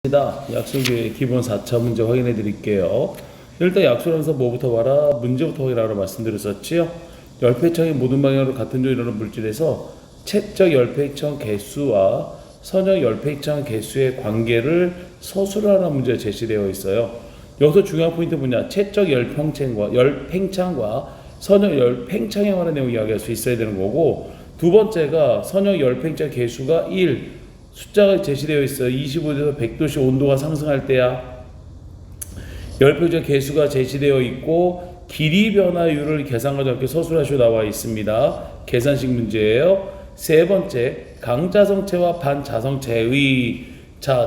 약수교의 기본 4차 문제 확인해 드릴게요. 일단 약수라면서 뭐부터 봐라? 문제부터 확인하라고 말씀드렸었지요. 열팽창의 모든 방향으로 같은 조로 일어나는 물질에서 채적 열팽창 개수와 선형 열팽창 개수의 관계를 서술하라는 문제가 제시되어 있어요. 여기서 중요한 포인트 뭐냐? 채적 열팽창과 선형 열팽창에 관한 내용 이야기할 수 있어야 되는 거고, 두 번째가 선형 열팽창 개수가 1, 숫자가 제시되어 있어요. 25도에서 100도씨 온도가 상승할 때야. 열팽창 개수가 제시되어 있고 길이 변화율을 계산과 함께 서술하시고 나와 있습니다. 계산식 문제예요. 세 번째, 강자성체와 반자성체의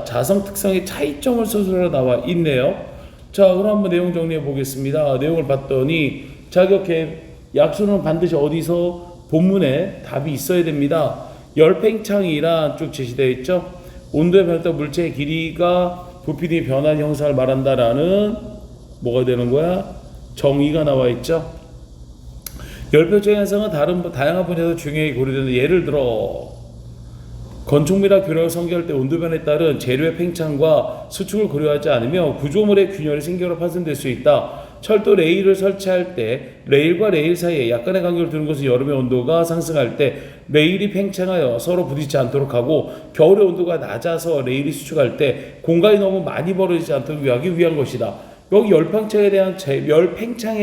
자성 특성의 차이점을 서술하러 나와 있네요. 자, 그럼 한번 내용 정리해 보겠습니다. 내용을 봤더니 자격해 약수는 반드시 어디서 본문에 답이 있어야 됩니다. 열팽창이란 쭉 제시되어 있죠. 온도의 변화 따라 물체의 길이가 부피 등의 변한 형상을 말한다라는 뭐가 되는 거야? 정의가 나와 있죠. 열팽창 현상은 다양한 분야에서 중요하게 고려되는, 예를 들어 건축물이나 교량을 설계할 때 온도 변화에 따른 재료의 팽창과 수축을 고려하지 않으면 구조물의 균열이 생겨로 파손될 수 있다. 철도 레일을 설치할 때 레일과 레일 사이에 약간의 간격을 두는 것은 여름의 온도가 상승할 때 레일이 팽창하여 서로 부딪히지 않도록 하고, 겨울의 온도가 낮아서 레일이 수축할 때 공간이 너무 많이 벌어지지 않도록 하기 위한 것이다. 여기 열팽창에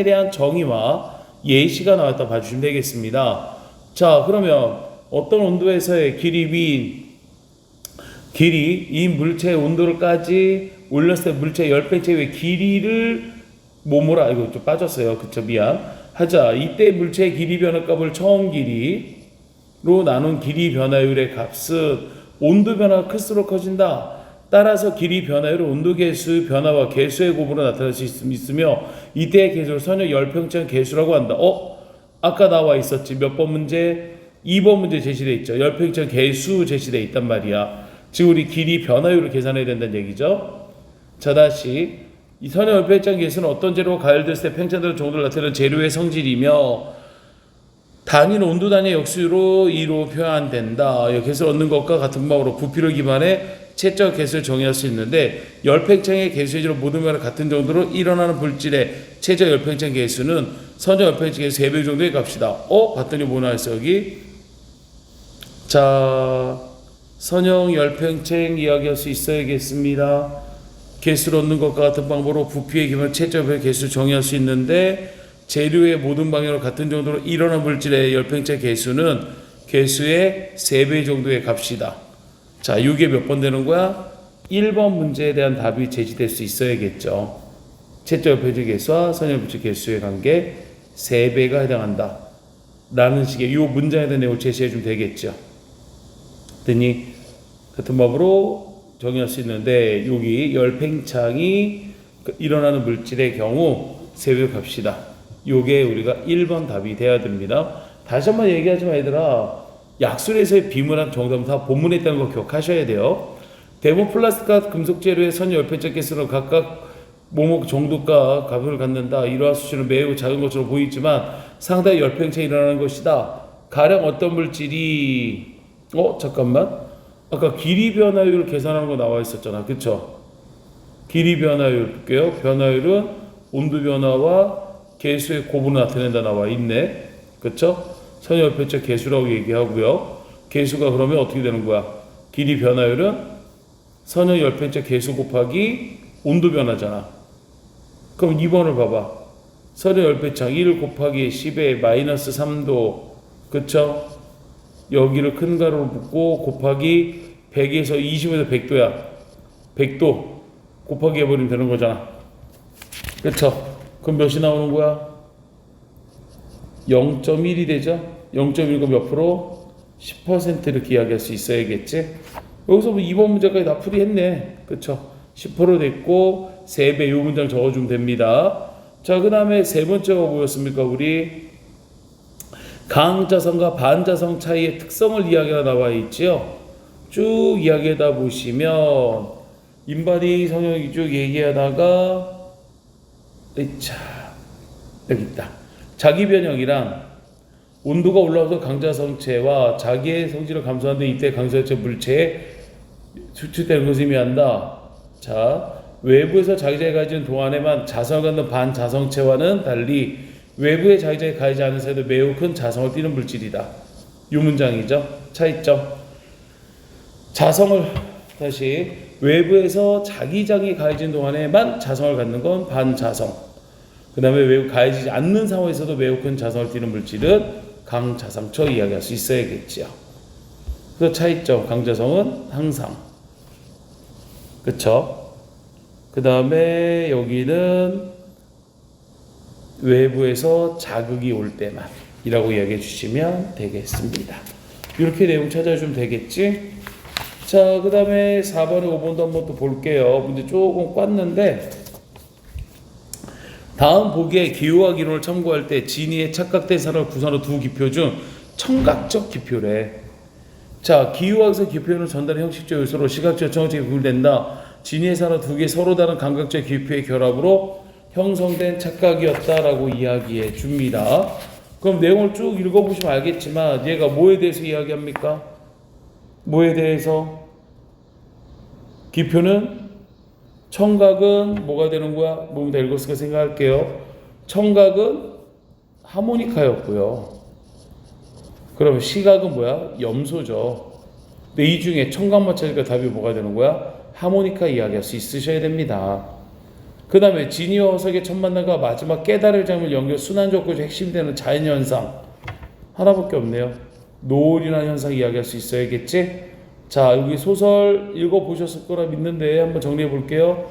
대한 정의와 예시가 나왔다 봐주시면 되겠습니다. 자, 그러면 어떤 온도에서의 길이 이 물체의 온도를까지 올렸을 때 물체의 열팽창의 길이를 이거 좀 빠졌어요. 그쵸, 미안. 하자. 이때 물체의 길이 변화값을 처음 길이로 나눈 길이 변화율의 값은 온도 변화가 클수록 커진다. 따라서 길이 변화율은 온도 개수 변화와 개수의 곱으로 나타날 수 있으며 이때의 개수를 선형 열팽창 개수라고 한다. 아까 나와 있었지. 몇 번 문제? 2번 문제 제시되어 있죠. 열팽창 개수 제시되어 있단 말이야. 지금 우리 길이 변화율을 계산해야 된다는 얘기죠. 자, 다시 이 선형 열팽창 개수는 어떤 재료가 가열됐을 때 팽창되는 정도를 나타내는 재료의 성질이며 단위는 온도 단위의 역수로 2로 표현된다. 개수를 얻는 것과 같은 방법으로 부피를 기반해 채적 개수를 정의할 수 있는데, 열팽창의 개수의 재료 모든 면을 같은 정도로 일어나는 물질의 최저 열팽창 개수는 선형 열팽창 개수 3배 정도의 값이다. 봤더니 뭐 나왔어 여기? 자, 선형 열팽창 이야기할 수 있어야겠습니다. 개수를 얻는 것과 같은 방법으로 부피에 기반 최저 개수를 정의할 수 있는데, 재료의 모든 방향으로 같은 정도로 일어난 물질의 열팽창 개수는 개수의 3배 정도의 값이다. 자, 이게 몇 번 되는 거야? 1번 문제에 대한 답이 제시될 수 있어야겠죠. 최저 열팽창 개수와 선형 열팽창 개수의 관계 3배가 해당한다 라는 식의 이 문장에 대한 내용을 제시해 주면 되겠죠. 그랬더니 같은 방법으로 정의할 수 있는데, 여기 열팽창이 일어나는 물질의 경우 3배 값이다. 요게 우리가 1번 답이 돼야 됩니다. 다시 한번 얘기하지만 얘들아, 약술에서의 비문학 정답은 다 본문에 있다는 거 기억하셔야 돼요. 대부분 플라스틱과 금속 재료의 선형 열팽창 개수는 각각 뭐뭐 정도가 값을 갖는다. 이러한 수치는 매우 작은 것으로 보이지만 상당히 열팽창이 일어나는 것이다. 가령 어떤 물질이 잠깐만, 아까 길이 변화율을 계산하는 거 나와 있었잖아. 그쵸? 길이 변화율 볼게요. 변화율은 온도 변화와 개수의 곱으로 나타낸다 나와 있네. 그쵸? 선형 열팽창 개수라고 얘기하고요. 개수가 그러면 어떻게 되는 거야? 길이 변화율은 선형 열팽창 개수 곱하기 온도 변화잖아. 그럼 2번을 봐봐. 선형 열팽창 1 곱하기 10의 마이너스 3도. 그쵸? 여기를 큰 가로로 묶고 곱하기 100에서 20에서 100도야. 100도 곱하기 해버리면 되는 거잖아. 그쵸? 그럼 몇이 나오는 거야? 0.1이 되죠? 0.1과 몇 프로? 10% 이렇게 이야기할 수 있어야겠지? 여기서 뭐 2번 문제까지 다 풀이했네. 그쵸? 10% 됐고 3배 요 문장 적어주면 됩니다. 자, 그 다음에 세 번째가 뭐였습니까? 우리 강자성과 반자성 차이의 특성을 이야기가 나와 있지요. 쭉 이야기하다 보시면 인바디 성형이 쭉 얘기하다가 여기 있다. 자기 변형이란 온도가 올라와서 강자성체와 자기의 성질을 감소하는 이때 강자성체 물체에 수축되는 것을 의미한다. 자, 외부에서 자기장이 가해진 동안에만 자성을 갖는 반자성체와는 달리 외부에 자기장이 가해지 않은 새도 매우 큰 자성을 띠는 물질이다. 이 문장이죠. 차이점. 자성을 다시 외부에서 자기장이 가해진 동안에만 자성을 갖는 건 반자성. 그 다음에 외부 가해지지 않는 상황에서도 매우 큰 자성을 띠는 물질은 강자성처 이야기할 수 있어야겠지요. 그 차이점. 강자성은 항상. 그쵸? 그 다음에 여기는 외부에서 자극이 올 때만 이라고 이야기해 주시면 되겠습니다. 이렇게 내용 찾아주면 되겠지? 자, 그 다음에 4번에 5번도 한번 또 볼게요. 문제 조금 꽈는데 다음 보기에 기호와 기론을 참고할 때 진위의 착각대사를 구성하는 두 기표 중 청각적 기표래. 자, 기호학에서 기표는 전달의 형식적 요소로 시각적, 청각적이 구분된다. 진위의 사로 두 개 서로 다른 감각적 기표의 결합으로 형성된 착각이었다라고 이야기해 줍니다. 그럼 내용을 쭉 읽어보시면 알겠지만 얘가 뭐에 대해서 이야기합니까? 뭐에 대해서? 기표는 청각은 뭐가 되는 거야? 뭐면 다 읽었을까 생각할게요. 청각은 하모니카였고요. 그럼 시각은 뭐야? 염소죠. 근데 이 중에 청각만 찾으니까 답이 뭐가 되는 거야? 하모니카 이야기할 수 있으셔야 됩니다. 그 다음에 진위와 허석의 첫 만남과 마지막 깨달을 장면 연결 순환적으로 핵심이 되는 자연현상 하나밖에 없네요. 노을이라는 현상 이야기할 수 있어야겠지? 자, 여기 소설 읽어보셨을 거라 믿는데 한번 정리해 볼게요.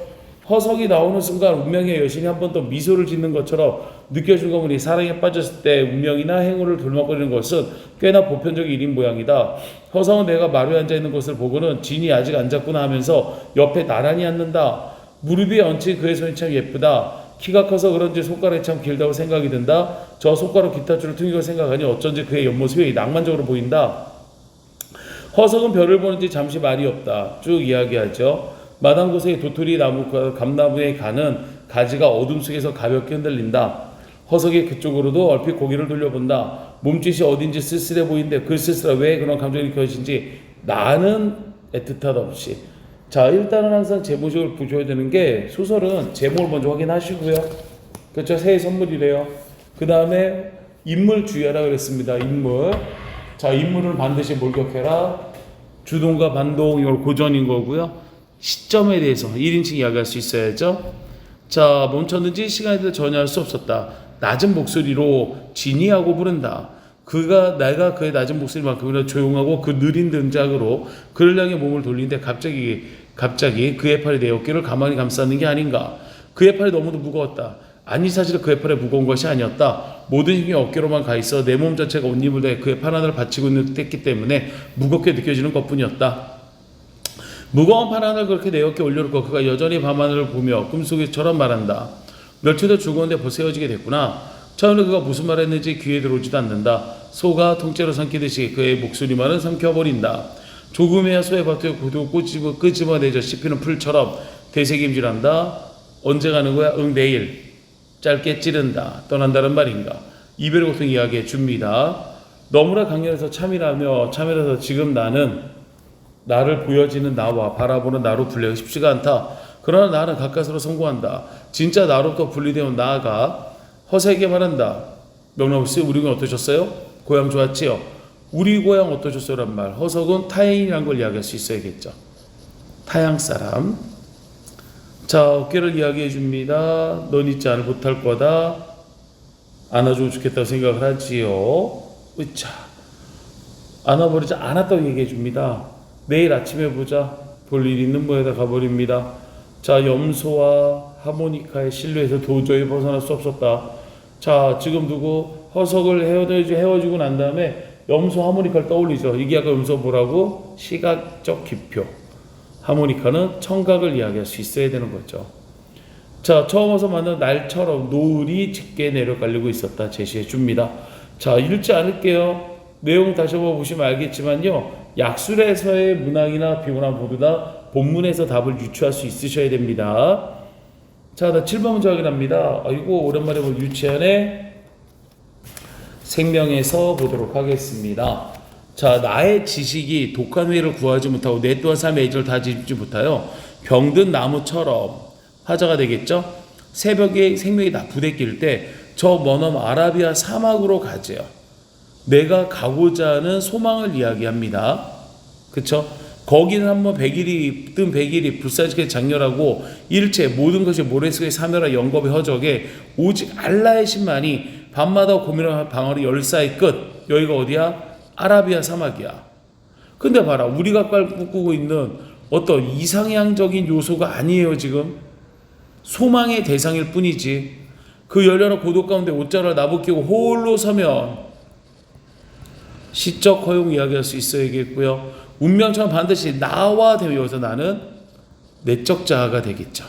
허석이 나오는 순간 운명의 여신이 한 번 더 미소를 짓는 것처럼 느껴진 것은 사랑에 빠졌을 때 운명이나 행운을 돌먹거리는 것은 꽤나 보편적인 일인 모양이다. 허석은 내가 마루에 앉아있는 것을 보고는 진이 아직 안 잤구나 하면서 옆에 나란히 앉는다. 무릎 위에 얹힌 그의 손이 참 예쁘다. 키가 커서 그런지 손가락이 참 길다고 생각이 든다. 저 손가락 기타줄을 튕기고 생각하니 어쩐지 그의 옆모습이 낭만적으로 보인다. 허석은 별을 보는지 잠시 말이 없다. 쭉 이야기하죠. 마당 곳의 도토리 나무와 감나무에 가는 가지가 어둠 속에서 가볍게 흔들린다. 허석이 그쪽으로도 얼핏 고개를 돌려본다. 몸짓이 어딘지 쓸쓸해 보이는데 그 쓸쓸한 왜 그런 감정이 느껴지는지 나는 애틋함 없이. 자, 일단은 항상 제목을 보셔야 되는 게 소설은 제목을 먼저 확인하시고요. 그렇죠? 새해 선물이래요. 그 다음에 인물 주의하라 그랬습니다. 인물. 자, 인물을 반드시 몰격해라. 주동과 반동 이걸 고전인 거고요. 시점에 대해서 1인칭 이야기할 수 있어야죠. 자, 멈췄는지 시간에 대해 전혀 할 수 없었다. 낮은 목소리로 진이하고 부른다. 내가 그의 낮은 목소리만큼이나 조용하고 그 느린 등장으로 그를 향해 몸을 돌리는데 갑자기 그의 팔이 내 어깨를 가만히 감싸는 게 아닌가. 그의 팔이 너무도 무거웠다. 아니, 사실 그의 팔에 무거운 것이 아니었다. 모든 힘이 어깨로만 가 있어 내 몸 자체가 옷 입을 때 그의 팔 하나를 받치고 있는 듯했기 때문에 무겁게 느껴지는 것뿐이었다. 무거운 팔 하나를 그렇게 내 어깨에 올려놓고 그가 여전히 밤하늘을 보며 꿈속에처럼 말한다. 며칠 더 죽었는데 벌써 헤어지게 됐구나. 처음에 그가 무슨 말 했는지 귀에 들어오지도 않는다. 소가 통째로 삼키듯이 그의 목소리만은 삼켜버린다. 조금이야 소의 밭에 고도 끄집어내져 씹히는 풀처럼 되새김질한다. 언제 가는 거야? 응, 내일. 짧게 찌른다. 떠난다는 말인가. 이별의 고통 이야기해 줍니다. 너무나 강렬해서 참이라서 지금 나를 보여지는 나와 바라보는 나로 분리하기 쉽지가 않다. 그러나 나는 가까스로 성공한다. 진짜 나로부터 분리되어 나아가 허세에게 말한다. 명랑씨, 우리 고향 어떠셨어요? 고향 좋았지요? 우리 고향 어떠셨어요? 란 말. 허석은 타인이란 걸 이야기할 수 있어야겠죠. 타양 사람. 자, 어깨를 이야기해 줍니다. 넌 잊지 않을 못할 거다. 안아주고 좋겠다고 생각을 하지요. 으차. 안아버리지 않았다고 얘기해 줍니다. 내일 아침에 보자. 볼 일 있는 모에다 가버립니다. 자, 염소와 하모니카의 신뢰에서 도저히 벗어날 수 없었다. 자, 지금 누구 허석을 헤어지고 난 다음에 염소 하모니카를 떠올리죠. 이게 아까 염소 뭐라고? 시각적 기표. 하모니카는 청각을 이야기할 수 있어야 되는 거죠. 자, 처음 와서 만난 날처럼 노을이 짙게 내려갈리고 있었다. 제시해 줍니다. 자, 읽지 않을게요. 내용 다시 한번 보시면 알겠지만요. 약술에서의 문항이나 비문항 모두 다 본문에서 답을 유추할 수 있으셔야 됩니다. 자, 나 7번 문제 확인합니다. 아이고, 오랜만에 본 유치원의 생명에서 보도록 하겠습니다. 자, 나의 지식이 독한 회를 구하지 못하고 내 또한 삶의 애정을 다 지지 못하여 병든 나무처럼 화자가 되겠죠. 새벽에 생명이 다 부대낄 때 저 먼 아라비아 사막으로 가지요. 내가 가고자 하는 소망을 이야기합니다. 그쵸? 거기는 한번 뜬 백일이 불사지게 장렬하고 일체 모든 것이 모래 속의 사멸한 영겁의 허적에 오직 알라의 신만이 밤마다 고민하는 방언이 열사의 끝. 여기가 어디야? 아라비아 사막이야. 근데 봐라, 우리가 꿈꾸고 있는 어떤 이상향적인 요소가 아니에요. 지금 소망의 대상일 뿐이지. 그 열렬한 고독 가운데 옷자락을 나부끼고 홀로 서면 시적 허용 이야기할 수 있어야겠고요. 운명처럼 반드시 나와 되어서 나는 내적 자아가 되겠죠.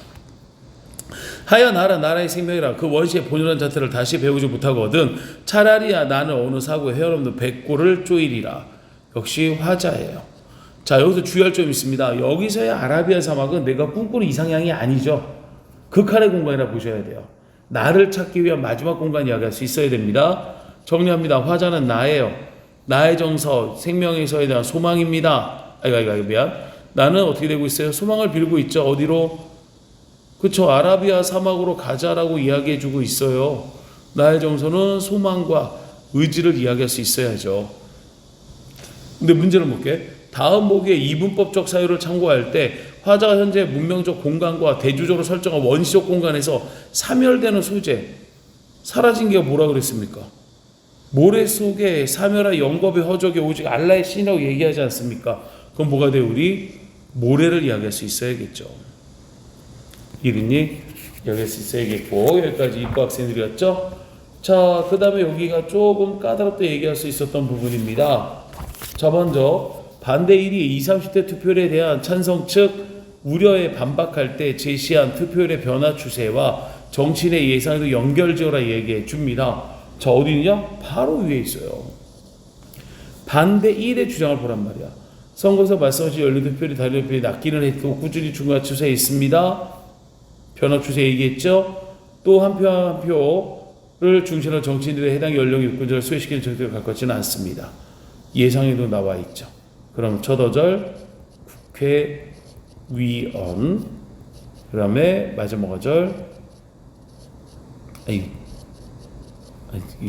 하여 나라의 생명이라 그 원시의 본연한 자태를 다시 배우지 못하거든 차라리야 나는 어느 사고에 헤어없는 백골을 쪼이리라. 역시 화자예요. 자, 여기서 주의할 점이 있습니다. 여기서의 아라비아 사막은 내가 꿈꾸는 이상향이 아니죠. 극한의 공간이라 보셔야 돼요. 나를 찾기 위한 마지막 공간 이야기할 수 있어야 됩니다. 정리합니다. 화자는 나예요. 나의 정서, 생명에서에 대한 소망입니다. 미안. 나는 어떻게 되고 있어요? 소망을 빌고 있죠. 어디로? 그쵸, 아라비아 사막으로 가자라고 이야기해주고 있어요. 나의 정서는 소망과 의지를 이야기할 수 있어야죠. 근데 문제는 볼게. 다음 보기에 이분법적 사유를 참고할 때 화자가 현재 문명적 공간과 대조적으로 설정한 원시적 공간에서 사멸되는 소재, 사라진 게 뭐라 그랬습니까? 모래 속에 사멸한 영겁의 허적에 오직 알라의 신이라고 얘기하지 않습니까? 그럼 뭐가 돼요? 우리 모래를 이야기할 수 있어야겠죠. 이른이 이야기할 수 있어야겠고, 여기까지 이과 학생들이었죠. 자, 그 다음에 여기가 조금 까다롭게 얘기할 수 있었던 부분입니다. 자, 먼저 반대 1위 20, 30대 투표율에 대한 찬성 측 우려에 반박할 때 제시한 투표율의 변화 추세와 정치인의 예상에도 연결지어라 얘기해 줍니다. 자, 어디 있냐? 바로 위에 있어요. 반대 1의 주장을 보란 말이야. 선거에서 말씀하신 연립 투표율이 다른 투표율이 낮기는 했고 꾸준히 중간 추세에 있습니다. 변화 추세 얘기했죠. 또 한 표 한 표를 중심으로 정치인들의 해당 연령 유권자를 수혜시키는 정책을 갖고 있지는 않습니다. 예상에도 나와 있죠. 그럼 첫 어절 국회의원, 그 다음에 마지막 어절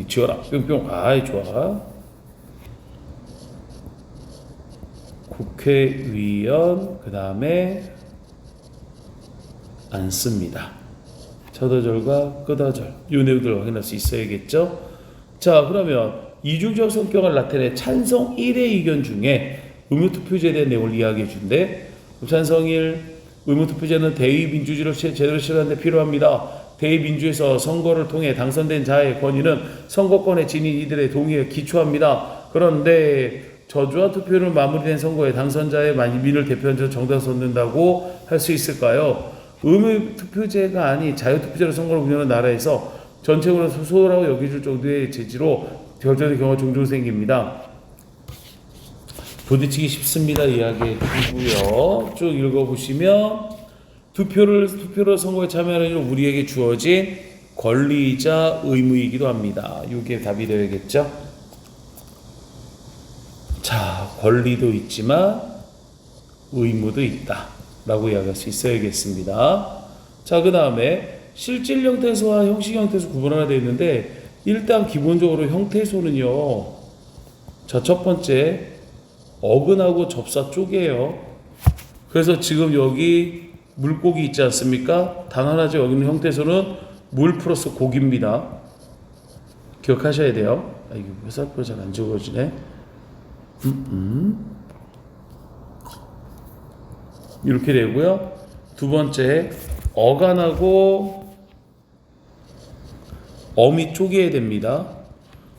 지워라 뿅뿅. 좋아. 국회의원, 그 다음에 안 씁니다. 첫 어절과 끝 어절, 이 내용들을 확인할 수 있어야겠죠. 자, 그러면 이중적 성격을 나타내 찬성 1의 의견 중에 의무투표제에 대한 내용을 이야기해 준대. 찬성 1, 의무투표제는 대의민주주의를 제대로 실현하는 데 필요합니다. 대의민주에서 선거를 통해 당선된 자의 권위는 선거권의 지닌 이들의 동의에 기초합니다. 그런데 저주와 투표로 마무리된 선거에 당선자의 민을 대표한 정당을 선는다고 할 수 있을까요? 의무투표제가 아닌 자유투표제로 선거를 운영하는 나라에서 전체적으로 소소하고 여겨질 정도의 제지로 결정된 경우가 종종 생깁니다. 부딪히기 쉽습니다. 이야기해 주고요. 쭉 읽어보시면 투표로 선거에 참여하는 일은 우리에게 주어진 권리이자 의무이기도 합니다. 이게 답이 되겠죠? 자, 권리도 있지만 의무도 있다 라고 이야기할 수 있어야겠습니다. 자, 그 다음에 실질 형태소와 형식 형태소 구분하나 되어 있는데 일단 기본적으로 형태소는요, 자, 첫 번째 어근하고 접사 쪽이에요. 그래서 지금 여기 물고기 있지 않습니까? 당연하죠. 여기는 형태소는 물 플러스 고기입니다. 기억하셔야 돼요. 이게 회사표 잘 안 적어지네. 이렇게 되고요. 두 번째 어간하고 어미 쪼개야 됩니다.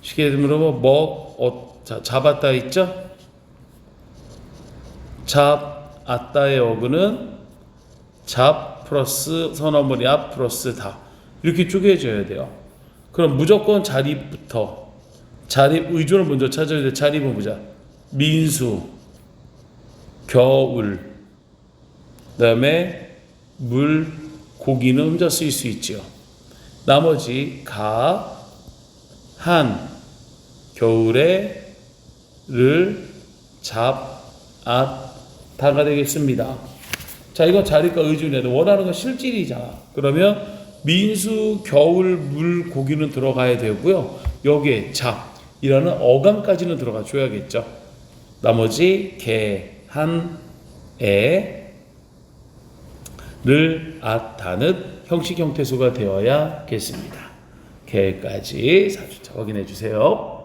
쉽게 들면 잡았다 있죠? 잡았다의 어근은 잡 플러스 선어머니 앞 플러스 다 이렇게 쪼개져야 돼요. 그럼 무조건 자립부터 자립 의존을 먼저 찾아야 돼. 자립은 보자. 민수, 겨울, 그 다음에 물, 고기는 혼자 쓰일 수 있죠. 나머지 가, 한, 겨울에 를, 잡, 앗, 다가 되겠습니다. 자, 이건 자리가 의존해도 원하는 건 실질이잖아. 그러면 민수, 겨울, 물, 고기는 들어가야 되고요. 여기에 잡이라는 어감까지는 들어가 줘야겠죠. 나머지 개, 한, 에, 를, 다는 형식 형태수가 되어야겠습니다. 개까지 4주차 확인해 주세요.